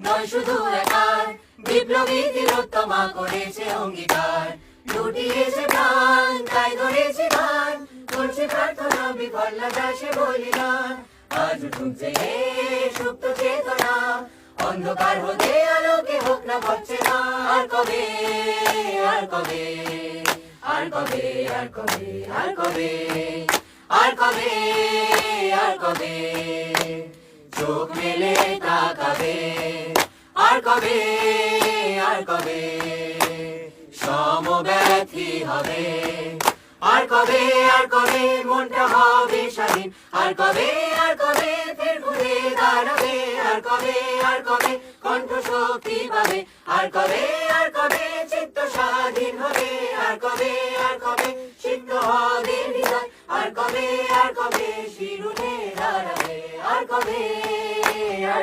নয় শুধু একার, বিপ্লবী তিলোত্তমা করেছে অঙ্গীকার। লুটিয়েছে প্রাণ, তাই ধরেছে গান, করছে প্রার্থনা বিফল না যায় সে বলিদান। আজ উঠুছে সুপ্ত চেতনা, অন্ধকার হতে আলোকে হোক না পড়ছে না। আর কবে, আর কবে, আর কবে, আর কবে, আর কবে, আর কবে, আর কবে চোখ মেলে তাকাবে। আর কবে, আর কবে সমব্যথী হবে। আর কবে, আর কবে মনটা হবে স্বাধীন। আর কবে, আর কবে ফের ঘুরে দাঁড়াবে। আর কবে, আর কবে কণ্ঠ শক্তি পাবে। আর কবে, আর কবে চিত্ত স্বাধীন হবে। আর কবে, আর কবে সিদ্ধ হবে হৃদয়। আর কবে, আর কবে শির উঠে দাঁড়াবে। আর কবে।